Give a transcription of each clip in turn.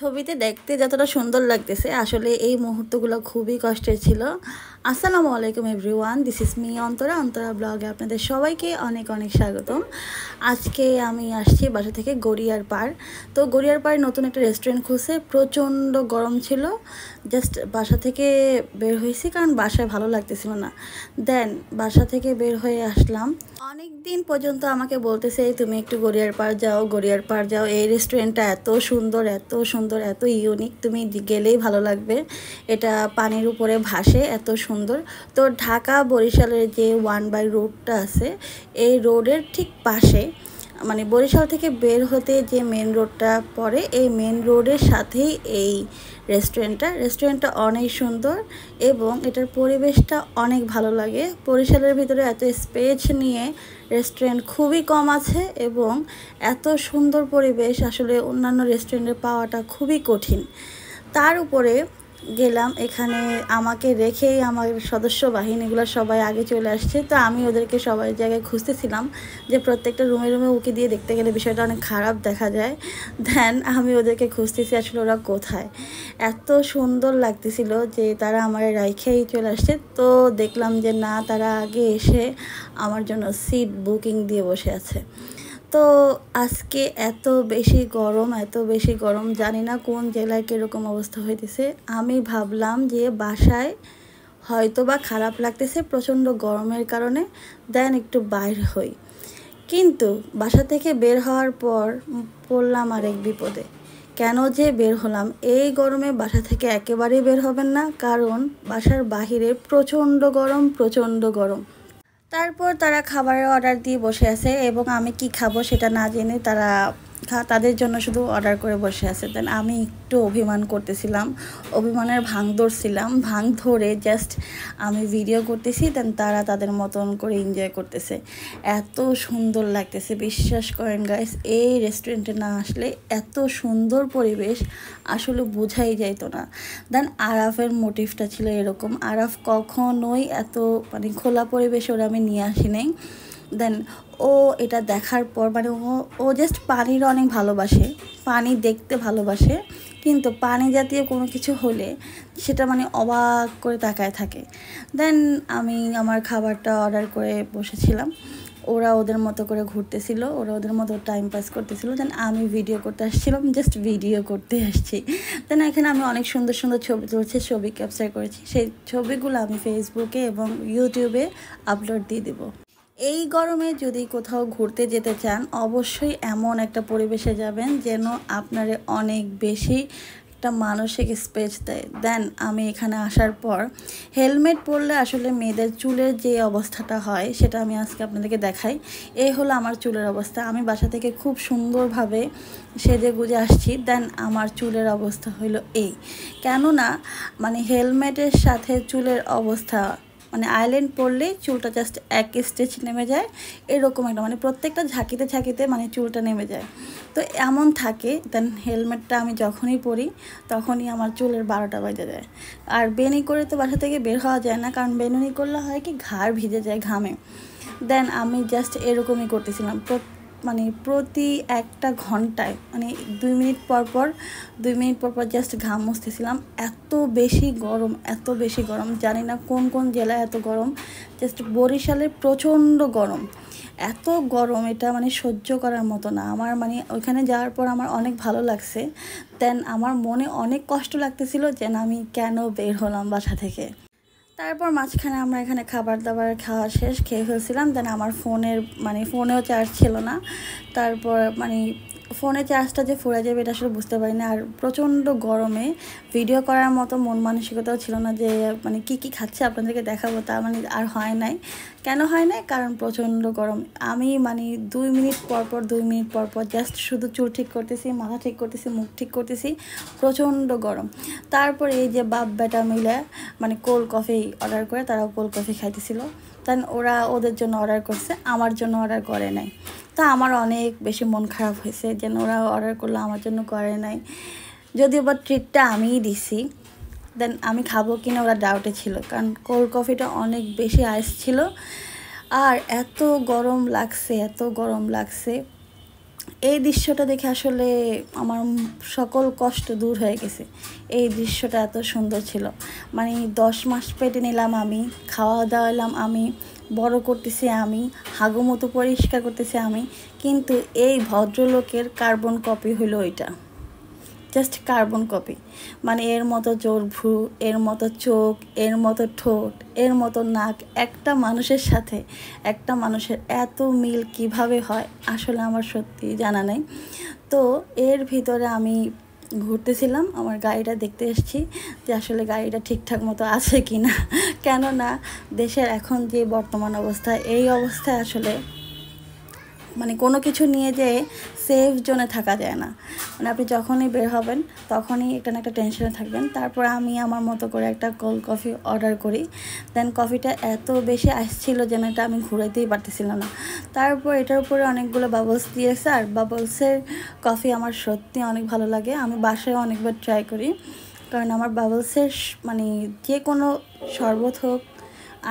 ছবিতে দেখতে যতটা সুন্দর লাগতেছে আসলে এই মুহূর্তগুলো খুবই কষ্টের ছিল। আসসালামু আলাইকুম everyone, this is me Antara Antara ব্লগে আপনাদের সবাইকে অনেক অনেক স্বাগতম। আজকে আমি আসছি বাসা থেকে গড়িয়ার পাড়। তো গড়িয়ার পাড়ে নতুন একটা রেস্টুরেন্ট খুলছে, প্রচণ্ড গরম ছিল। জাস্ট বাসা থেকে বের হয়েছি কারণ বাসায় ভালো লাগতেছিল না। দেন বাসা থেকে বের হয়ে আসলাম। অনেক দিন পর্যন্ত আমাকে বলতেছে তুমি একটু গড়িয়ার পাড় যাও, গড়িয়ার পাড় যাও, এই রেস্টুরেন্টটা এত সুন্দর এত সুন্দর এত ইউনিক, তুমি গেলেই ভালো লাগবে, এটা পানির উপরে ভাসে, এত সুন্দর। তো ঢাকা বরিশালের যে 1 বাই রোডটা আছে, এই রোডের ঠিক পাশে, মানে বরিশাল থেকে বের হতে যে মেন রোডটা পড়ে, এই মেন রোডের সাথেই এই রেস্টুরেন্টটা অনেক সুন্দর এবং এটার পরিবেশটা অনেক ভালো লাগে। বরিশালের ভিতরে এত স্পেস নিয়ে রেস্টুরেন্ট খুবই কম আছে এবং এত সুন্দর পরিবেশ আসলে অন্যান্য রেস্টুরেন্টে পাওয়াটা খুবই কঠিন। তার উপরে গেলাম, এখানে আমাকে রেখেই আমার সদস্য বাহিনীগুলো সবাই আগে চলে আসছে। তো আমি ওদেরকে সবাই জায়গায় খুঁজতেছিলাম যে প্রত্যেকটা রুমে রুমে উকি দিয়ে দেখতে গেলে বিষয়টা অনেক খারাপ দেখা যায়। দেন আমি ওদেরকে খুঁজতেছি আসলে ওরা কোথায়। এত সুন্দর লাগতেছিল যে তারা আমার রেখেই চলে আসছে। তো দেখলাম যে না, তারা আগে এসে আমার জন্য সিট বুকিং দিয়ে বসে আছে। তো আজকে এত বেশি গরম, জানি না কোন জেলায় কীরকম অবস্থা হইতেছে। আমি ভাবলাম যে বাসায় হয়তো বা খারাপ লাগতেছে প্রচণ্ড গরমের কারণে, দেন একটু বাইর হই। কিন্তু বাসা থেকে বের হওয়ার পর পড়লাম আরেক বিপদে। কেন যে বের হলাম, এই গরমে বাসা থেকে একেবারেই বের হবেন না, কারণ বাসার বাহিরে প্রচণ্ড গরম। তারপর তারা খাবারের অর্ডার দিয়ে বসে আছে এবং আমি কি খাবো সেটা না জেনে তারা তাদের জন্য শুধু অর্ডার করে বসে আছে। দেন আমি একটু অভিমান করতেছিলাম, অভিমানের ভাঙ ধরছিলাম, ভাঙ ধরে জাস্ট আমি ভিডিও করতেছি। দেন তারা তাদের মতন করে এনজয় করতেছে। এত সুন্দর লাগতেছে, বিশ্বাস করেন গাইস, এই রেস্টুরেন্টে না আসলে এত সুন্দর পরিবেশ আসলে বোঝাই যাইতো না। দেন আরাফের মোটিভটা ছিল এরকম, আরাফ কখনোই এত মানে খোলা পরিবেশে ওরা আমি নিয়ে আসি নাই। দেন ও এটা দেখার পর মানে ও জাস্ট পানির অনেক ভালোবাসে, পানি দেখতে ভালোবাসে, কিন্তু পানি জাতীয় কোনো কিছু হলে সেটা মানে অবাক করে তাকায় থাকে। দেন আমি আমার খাবারটা অর্ডার করে বসেছিলাম, ওরা ওদের মতো করে ঘুরতেছিল, ওরা ওদের মতো টাইম পাস করতেছিল। দেন আমি ভিডিও করতে আসছিলাম, জাস্ট ভিডিও করতে আসছি। দেন এখানে আমি অনেক সুন্দর সুন্দর ছবি তুলছি, ছবি ক্যাপচার করেছি, সেই ছবিগুলো আমি ফেসবুকে এবং ইউটিউবে আপলোড দিয়ে দেবো। এই গরমে যদি কোথাও ঘুরতে যেতে চান, অবশ্যই এমন একটা পরিবেশে যাবেন যেন আপনারে অনেক বেশি একটা মানসিক স্পেস দেয়। দেন আমি এখানে আসার পর হেলমেট পরলে আসলে মেয়েদের চুলের যে অবস্থাটা হয় সেটা আমি আজকে আপনাদেরকে দেখাই। এই হলো আমার চুলের অবস্থা। আমি বাসা থেকে খুব সুন্দরভাবে সেজে গুজে আসছি, দেন আমার চুলের অবস্থা হইলো এই। কেননা মানে হেলমেটের সাথে চুলের অবস্থা মানে আইল্যান্ড পরলেই চুলটা জাস্ট এক স্টেচ নেমে যায়, এরকম একটা মানে প্রত্যেকটা ঝাঁকিতে ঝাঁকিতে মানে চুলটা নেমে যায়। তো এমন থাকে। দেন হেলমেটটা আমি যখনই পরি তখনই আমার চুলের 12টা বাজে যায়। আর বেনি করে তো বাসা থেকে বের হওয়া যায় না, কারণ বেনুনি করলে হয় কি ঘাড় ভিজে যায় ঘামে। দেন আমি জাস্ট এরকমই করতেছিলাম, মানে প্রতি একটা ঘন্টায় মানে 2 মিনিট পর পর জাস্ট ঘাম মুছতেছিলাম। এত বেশি গরম, জানি না কোন কোন জেলায় এত গরম, জাস্ট বরিশালে প্রচণ্ড গরম। এত গরম এটা মানে সহ্য করার মতো না। আমার মানে ওইখানে যাওয়ার পর আমার অনেক ভালো লাগছে। দেন আমার মনে অনেক কষ্ট লাগতেছিল যে আমি কেন বের হলাম বাসা থেকে। তারপর মাঝখানে আমরা এখানে খাবার দাবার খাওয়া শেষ, খেয়ে ফেলছিলাম। দেন আমার ফোনেও চার্জ ছিল না। তারপর মানে ফোনে চার্জটা যে ফুরে যাবে এটা আসলে বুঝতে পারি না। আর প্রচণ্ড গরমে ভিডিও করার মতো মন মানসিকতাও ছিল না যে মানে কী খাচ্ছে আপনাদেরকে দেখাবো, তা মানে আর হয় নাই। কেন হয় নাই? কারণ প্রচণ্ড গরম। আমি মানে 2 মিনিট পর পর জাস্ট শুধু চুল ঠিক করতেছি, মাথা ঠিক করতেছি, মুখ ঠিক করতেছি, প্রচণ্ড গরম। তারপর এই যে বাপ বেটা মিলে মানে কোল্ড কফি অর্ডার করে, তারাও কোল্ড কফি খাইতেছিল। দেন ওরা ওদের জন্য অর্ডার করছে, আমার জন্য অর্ডার করে নাই। তা আমার অনেক বেশি মন খারাপ হয়েছে যেন ওরা অর্ডার করলো আমার জন্য করে নাই, যদিও বা ট্রিটটা আমিই দিছি। দেন আমি খাবো কিনা ওরা ডাউটে ছিল, কারণ কোল্ড কফিটা অনেক বেশি আইস ছিল। আর এত গরম লাগছে এই দৃশ্যটা দেখে আসলে আমার সকল কষ্ট দূর হয়ে গেছে। এই দৃশ্যটা এত সুন্দর ছিল, মানে 10 মাস পেটে নিলাম আমি, খাওয়া দাওয়ালাম আমি, বড় করতেছি আমি, হাগুমতো পরিষ্কার করতেছি আমি, কিন্তু এই ভদ্রলোকের কার্বন কপি হলো এটা, জাস্ট কার্বন কপি। মানে এর মতো জোর ভ্রু, এর মতো চোখ, এর মতো ঠোঁট, এর মতো নাক, একটা মানুষের সাথে একটা মানুষের এত মিল কিভাবে হয় আসলে আমার সত্যি জানা নেই। তো এর ভিতরে আমি ঘুরতেছিলাম, আমার গাড়িটা দেখতে এসেছি যে আসলে গাড়িটা ঠিকঠাক মতো আছে কি না, কেননা দেশের এখন যে বর্তমান অবস্থা, এই অবস্থায় আসলে মানে কোনো কিছু নিয়ে যেয়ে সেফ জোনে থাকা যায় না। মানে আপনি যখনই বের হবেন তখনই একটা না একটা টেনশনে থাকবেন। তারপর আমি আমার মতো করে একটা কোল্ড কফি অর্ডার করি। দেন কফিটা এত বেশি আসছিল যেন এটা আমি ঘুরাইতেই পারতেছিলাম না। তারপর এটার উপরে অনেকগুলো বাবলস দিয়েছে, আর বাবলসের কফি আমার সত্যি অনেক ভালো লাগে। আমি বাসায় অনেকবার ট্রাই করি, কারণ আমার বাবলসের মানে যে কোনো শরবত হোক,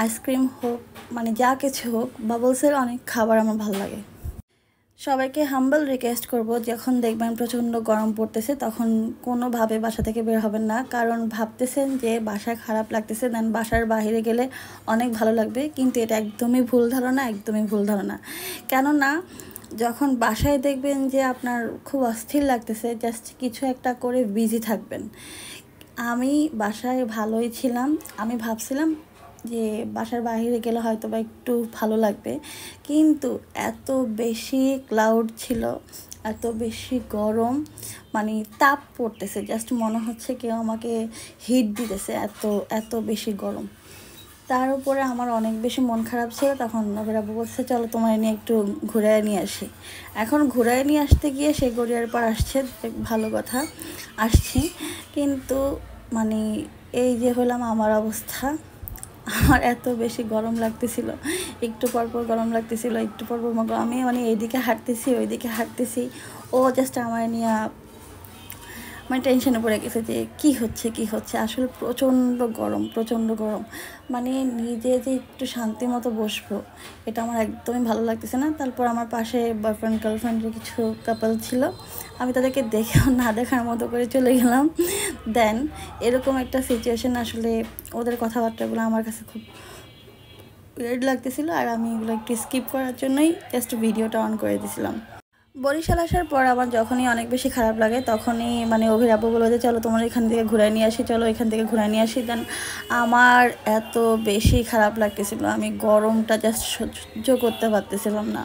আইসক্রিম হোক, মানে যা কিছু হোক, বাবলসের অনেক খাবার আমার ভালো লাগে। সবাইকে হাম্বল রিকোয়েস্ট করব, যখন দেখবেন প্রচণ্ড গরম পড়তেছে তখন কোনোভাবে বাসা থেকে বের হবেন না, কারণ ভাবতেছেন যে বাসায় খারাপ লাগতেছে, দেন বাসার বাইরে গেলে অনেক ভালো লাগবে, কিন্তু এটা একদমই ভুল ধারণা, একদমই ভুল ধারণা। কেননা যখন বাসায় দেখবেন যে আপনার খুব অস্থির লাগতেছে, জাস্ট কিছু একটা করে বিজি থাকবেন। আমি বাসায় ভালোই ছিলাম, আমি ভাবছিলাম যে বাসার বাইরে গেলে হয়তো বা একটু ভালো লাগবে, কিন্তু এত বেশি ক্লাউড ছিল, এত বেশি গরম, মানে তাপ পড়তেছে, জাস্ট মনে হচ্ছে কেউ আমাকে হিট দিতেছে, এত এত বেশি গরম। তার উপরে আমার অনেক বেশি মন খারাপ ছিল, তখন নবীর আব্বু বলছে চলো তোমার নিয়ে একটু ঘুরায় নিয়ে আসি। এখন ঘুরায় নিয়ে আসতে গিয়ে সে গড়িয়ার পর আসছে, ভালো কথা আসছি, কিন্তু মানে এই যে হলাম আমার অবস্থা। আমার এত বেশি গরম লাগতেছিল, একটু পরপর গরম লাগতেছিল, একটু পরপর আমি মানে এইদিকে হাঁটতেছি ওইদিকে হাঁটতেছি, ও জাস্ট আমার নিয়ে মানে টেনশনে পড়ে গেছে যে কি হচ্ছে আসলে প্রচণ্ড গরম, প্রচণ্ড গরম। মানে নিজে যে একটু শান্তি মতো বসবো এটা আমার একদমই ভালো লাগতেছে না। তারপর আমার পাশে বয়ফ্রেন্ড গার্লফ্রেন্ডের কিছু কাপল ছিল, আমি তাদেরকে দেখেও না দেখার মতো করে চলে গেলাম। দেন এরকম একটা সিচুয়েশন, আসলে ওদের কথাবার্তাগুলো আমার কাছে খুব ওয়ের্ড লাগতেছিল, আর আমি এগুলো একটু স্কিপ করার জন্যই জাস্ট ভিডিওটা অন করে দিয়েছিলাম। বরিশাল আসার পর আমার যখনই অনেক বেশি খারাপ লাগে তখনই মানে অভির আব্বু বলো যে চলো তোমার এখান থেকে ঘুরায় নিয়ে আসি, চলো এখান থেকে ঘুরায় নিয়ে আসি। দেন আমার এত বেশি খারাপ লাগতেছিল, আমি গরমটা জাস্ট সহ্য করতে পারতেছিলাম না।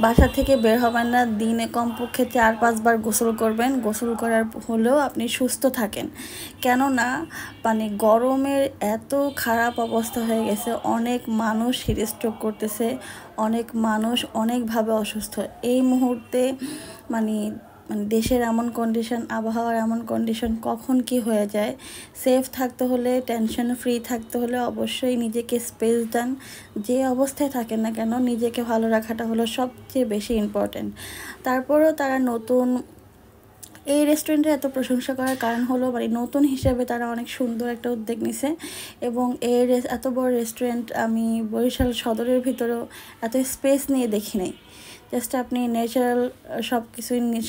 বাসা থেকে বের হবেন না, দিনে কমপক্ষে 4-5 বার গোসল করবেন, গোসল করার হলেও আপনি সুস্থ থাকেন। কেননা মানে গরমের এত খারাপ অবস্থা হয়ে গেছে, অনেক মানুষ হিটস্ট্রোক করতেছে, অনেক মানুষ অনেকভাবে অসুস্থ এই মুহূর্তে। মানে মানে দেশের এমন কন্ডিশন, আবহাওয়ার এমন কন্ডিশন, কখন কি হয়ে যায়। সেফ থাকতে হলে, টেনশন ফ্রি থাকতে হলে অবশ্যই নিজেকে স্পেস দেন। যে অবস্থায় থাকেন না কেন নিজেকে ভালো রাখাটা হলো সবচেয়ে বেশি ইম্পর্ট্যান্ট। তারপরেও তারা নতুন এই রেস্টুরেন্টের এত প্রশংসা করার কারণ হলো মানে নতুন হিসেবে তারা অনেক সুন্দর একটা উদ্যোগ নিছে, এবং এত বড় রেস্টুরেন্ট আমি বরিশাল সদরের ভিতরেও এত স্পেস নিয়ে দেখি নাই। জাস্ট আপনি ন্যাচারাল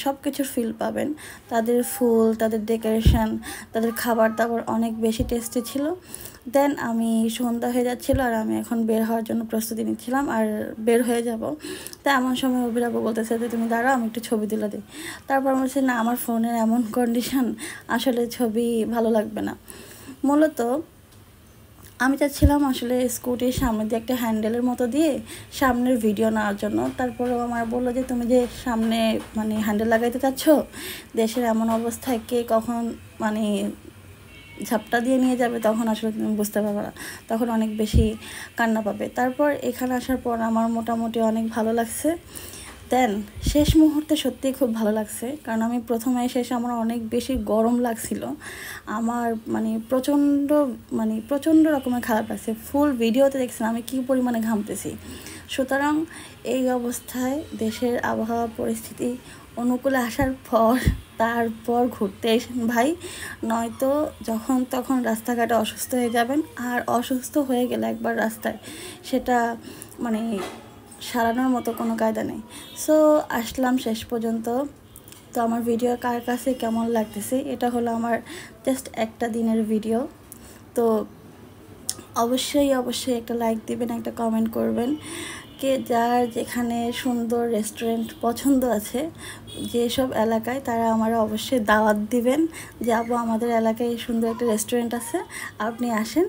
সব কিছুর ফিল পাবেন। তাদের ফুল, তাদের ডেকোরেশন, তাদের খাবার দাবার অনেক বেশি টেস্টি ছিল। দেন আমি সন্ধ্যা হয়ে যাচ্ছিলো আর আমি এখন বের হওয়ার জন্য প্রস্তুতি নিচ্ছিলাম, আর বের হয়ে যাব। তা এমন সময় অভিরাবু বলতেছে যে তুমি দাঁড়াও আমি একটু ছবি তুলে দিই। তারপর বলছে না, আমার ফোনের এমন কন্ডিশন, আসলে ছবি ভালো লাগবে না। মূলত আমি চাচ্ছিলাম আসলে স্কুটির সামনে দিয়ে একটা হ্যান্ডেলের মতো দিয়ে সামনের ভিডিও নেওয়ার জন্য। তারপরেও আমার বললো যে তুমি যে সামনে মানে হ্যান্ডেল লাগাইতে চাচ্ছ, দেশের এমন অবস্থায় কে কখন মানে ঝাপটা দিয়ে নিয়ে যাবে তখন আসলে তুমি বুঝতে পারবে না, তখন অনেক বেশি কান্না পাবে। তারপর এখানে আসার পর আমার মোটামুটি অনেক ভালো লাগছে। দেন শেষ মুহূর্তে সত্যিই খুব ভালো লাগছে, কারণ আমি প্রথমে শেষে আমার অনেক বেশি গরম লাগছিল, আমার প্রচণ্ড রকমের খারাপ লাগছে। ফুল ভিডিওতে দেখছিলাম আমি কী পরিমাণে ঘামতেছি। সুতরাং এই অবস্থায় দেশের আবহাওয়া পরিস্থিতি অনুকূলে আসার পর তারপর ঘুরতে এসেন ভাই, নয়তো যখন তখন রাস্তাঘাটে অসুস্থ হয়ে যাবেন। আর অসুস্থ হয়ে গেলে একবার রাস্তায়, সেটা মানে সারানোর মতো কোনো কায়দা নেই। সো আসলাম শেষ পর্যন্ত। তো আমার ভিডিও কার কাছে কেমন লাগতেছে, এটা হলো আমার জাস্ট একটা দিনের ভিডিও। তো অবশ্যই একটা লাইক দিবেন, একটা কমেন্ট করবেন। কে যার যেখানে সুন্দর রেস্টুরেন্ট পছন্দ আছে যেসব এলাকায়, তারা আমার অবশ্যই দাওয়াত দিবেন যে আপু আমাদের এলাকায় সুন্দর একটা রেস্টুরেন্ট আছে, আপনি আসেন।